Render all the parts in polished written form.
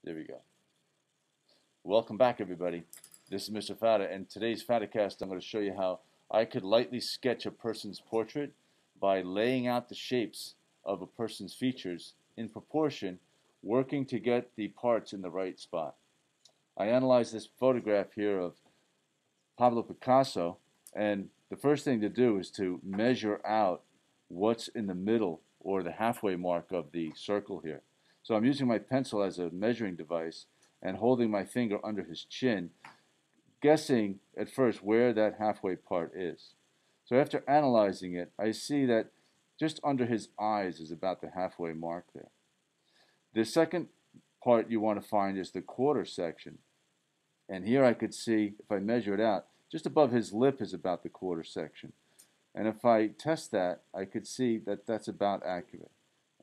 There we go. Welcome back, everybody. This is Mr. Fata, and today's Fatacast, I'm going to show you how I could lightly sketch a person's portrait by laying out the shapes of a person's features in proportion, working to get the parts in the right spot. I analyzed this photograph here of Pablo Picasso, and the first thing to do is to measure out what's in the middle or the halfway mark of the circle here. So I'm using my pencil as a measuring device and holding my finger under his chin, guessing at first where that halfway part is. So after analyzing it, I see that just under his eyes is about the halfway mark there. The second part you want to find is the quarter section. And here I could see, if I measure it out, just above his lip is about the quarter section. And if I test that, I could see that that's about accurate.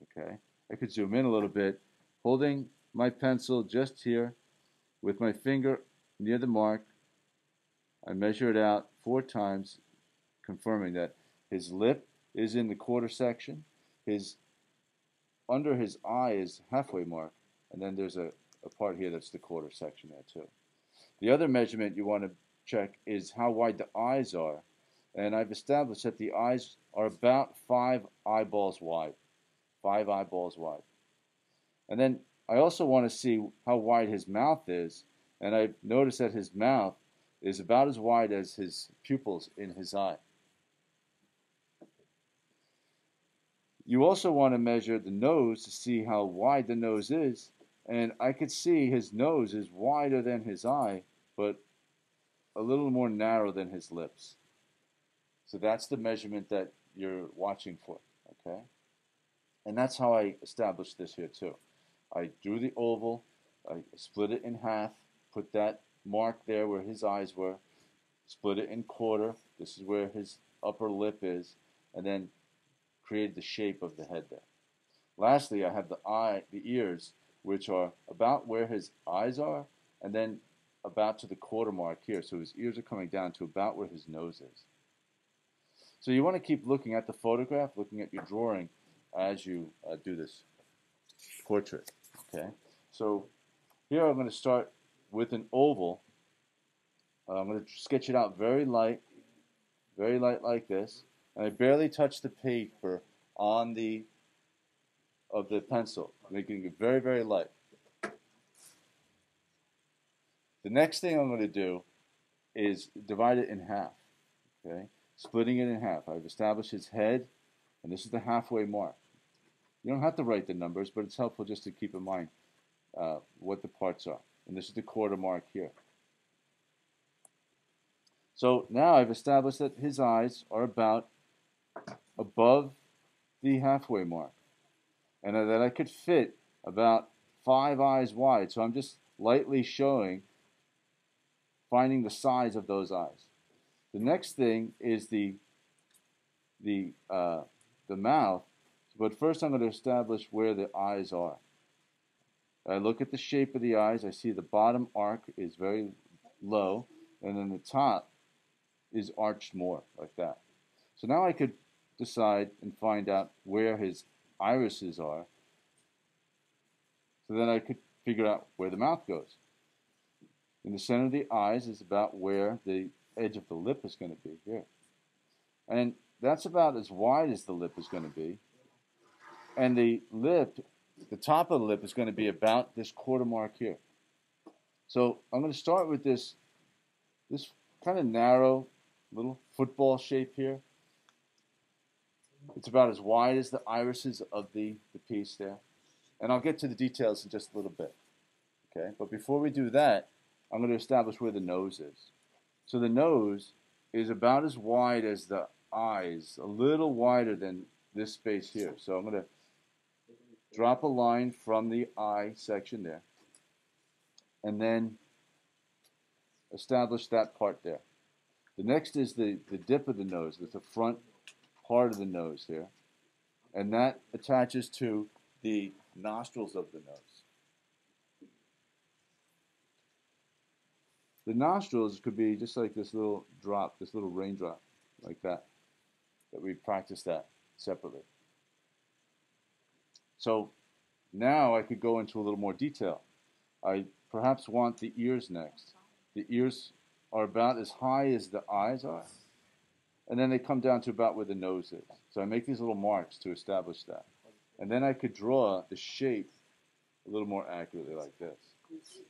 Okay, I could zoom in a little bit, holding my pencil just here with my finger near the mark. I measure it out 4 times, confirming that his lip is in the quarter section, under his eye is halfway mark, and then there's a part here that's the quarter section there too. The other measurement you want to check is how wide the eyes are, and I've established that the eyes are about 5 eyeballs wide. 5 eyeballs wide. And then I also want to see how wide his mouth is, and I've noticed that his mouth is about as wide as his pupils in his eye. You also want to measure the nose to see how wide the nose is, and I could see his nose is wider than his eye, but a little more narrow than his lips. So that's the measurement that you're watching for, okay? And that's how I established this here too. I drew the oval, I split it in half, put that mark there where his eyes were, split it in quarter, this is where his upper lip is, and then created the shape of the head there. Lastly, I have the ears, which are about where his eyes are, and then about to the quarter mark here. So his ears are coming down to about where his nose is. So you want to keep looking at the photograph, looking at your drawing as you do this portrait. Okay, so here I'm going to start with an oval. I'm going to sketch it out very light like this, and I barely touch the paper on the pencil, making it very, very light. The next thing I'm going to do is divide it in half. Okay, splitting it in half. I've established his head, and this is the halfway mark. You don't have to write the numbers, but it's helpful just to keep in mind what the parts are. And this is the quarter mark here. So now I've established that his eyes are about above the halfway mark, and that I could fit about 5 eyes wide. So I'm just lightly finding the size of those eyes. The next thing is the mouth. But first I'm going to establish where the eyes are. I look at the shape of the eyes. I see the bottom arc is very low, and then the top is arched more, like that. So now I could decide and find out where his irises are. So then I could figure out where the mouth goes. In the center of the eyes is about where the edge of the lip is going to be, here. And that's about as wide as the lip is going to be. And the top of the lip is going to be about this quarter mark here. So I'm going to start with this kind of narrow little football shape here. It's about as wide as the irises of the piece there. And I'll get to the details in just a little bit. Okay, but before we do that, I'm going to establish where the nose is. So the nose is about as wide as the eyes, a little wider than this space here. So I'm going to drop a line from the eye section there, and then establish that part there. The next is the dip of the nose, with the front part of the nose here, and that attaches to the nostrils of the nose. The nostrils could be just like this little drop, this little raindrop, like that we practiced that separately. So now I could go into a little more detail. I perhaps want the ears next. The ears are about as high as the eyes are, and then they come down to about where the nose is. So I make these little marks to establish that. And then I could draw the shape a little more accurately like this.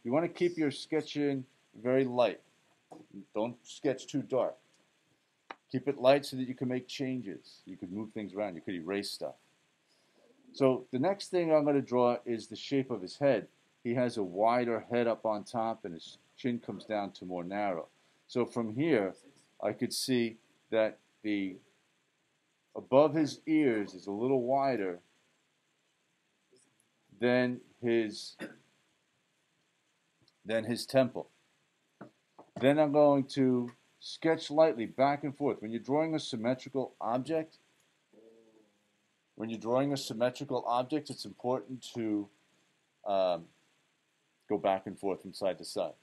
You want to keep your sketching very light. Don't sketch too dark. Keep it light so that you can make changes. You could move things around. You could erase stuff. So the next thing I'm going to draw is the shape of his head. He has a wider head up on top, and his chin comes down to more narrow. So from here, I could see that the above his ears is a little wider than his temple. Then I'm going to sketch lightly back and forth. When you're drawing a symmetrical object, it's important to go back and forth from side to side.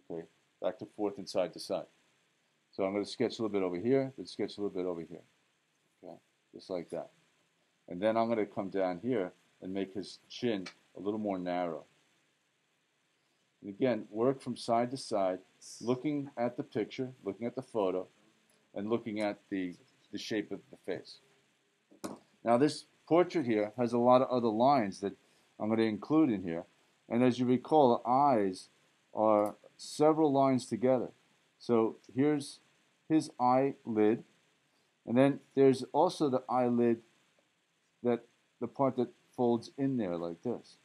Okay, back to forth and side to side. So I'm going to sketch a little bit over here, then sketch a little bit over here. Okay, just like that. And then I'm going to come down here and make his chin a little more narrow. And again, work from side to side, looking at the picture, looking at the photo, and looking at the shape of the face. Now this portrait here has a lot of other lines that I'm going to include in here. And as you recall, the eyes are several lines together. So here's his eyelid, and then there's also the eyelid, that the part that folds in there like this.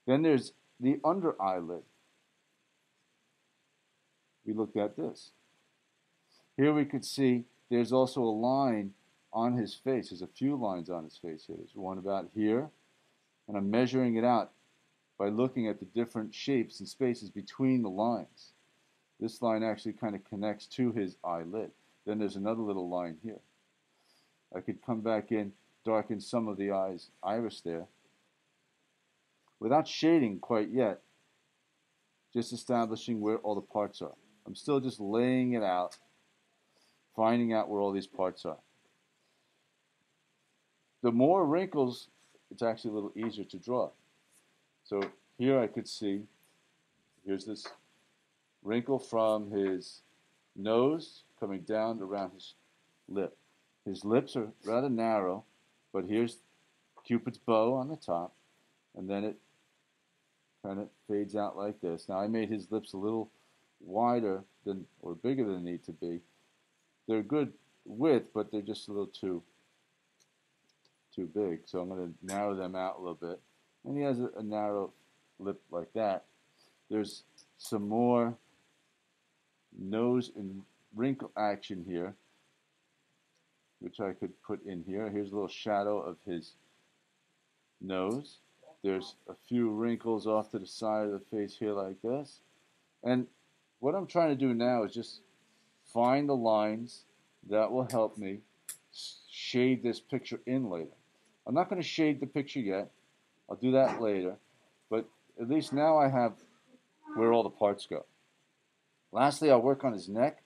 Then there's the under eyelid. We looked at this. Here we could see there's also a line on his face. There's a few lines on his face here. There's one about here, and I'm measuring it out by looking at the different shapes and spaces between the lines. This line actually kind of connects to his eyelid. Then there's another little line here. I could come back in, darken some of the iris there, without shading quite yet, just establishing where all the parts are. I'm still just laying it out, finding out where all these parts are. The more wrinkles, it's actually a little easier to draw. So here I could see, here's this wrinkle from his nose coming down around his lip. His lips are rather narrow, but here's Cupid's bow on the top, and then it kind of fades out like this. Now I made his lips a little wider than, or bigger than they need to be. They're good width, but they're just a little too big. So I'm going to narrow them out a little bit. And he has a narrow lip like that. There's some more nose and wrinkle action here, which I could put in here. Here's a little shadow of his nose. There's a few wrinkles off to the side of the face here like this. And what I'm trying to do now is just find the lines that will help me shade this picture in later. I'm not going to shade the picture yet. I'll do that later. But at least now I have where all the parts go. Lastly, I'll work on his neck.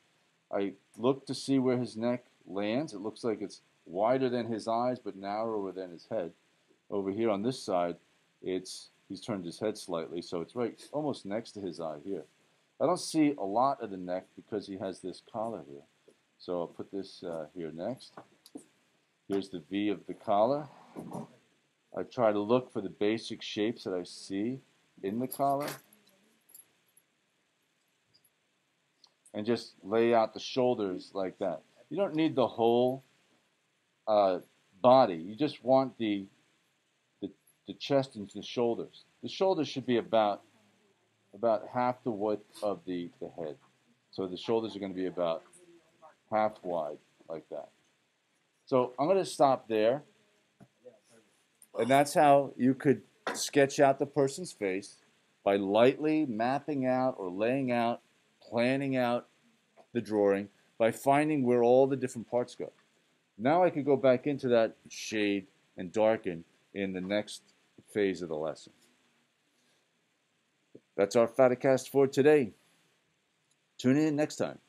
I look to see where his neck lands. It looks like it's wider than his eyes, but narrower than his head. Over here on this side, he's turned his head slightly, so it's right almost next to his eye here. I don't see a lot of the neck because he has this collar here. So I'll put this here next. Here's the V of the collar. I try to look for the basic shapes that I see in the collar. And just lay out the shoulders like that. You don't need the whole body. You just want the chest and the shoulders. The shoulders should be about half the width of the head. So the shoulders are going to be about half wide, like that. So I'm going to stop there. And that's how you could sketch out the person's face by lightly mapping out or laying out, planning out the drawing by finding where all the different parts go. Now I could go back into that shade and darken in the next phase of the lesson. That's our Fatacast for today. Tune in next time.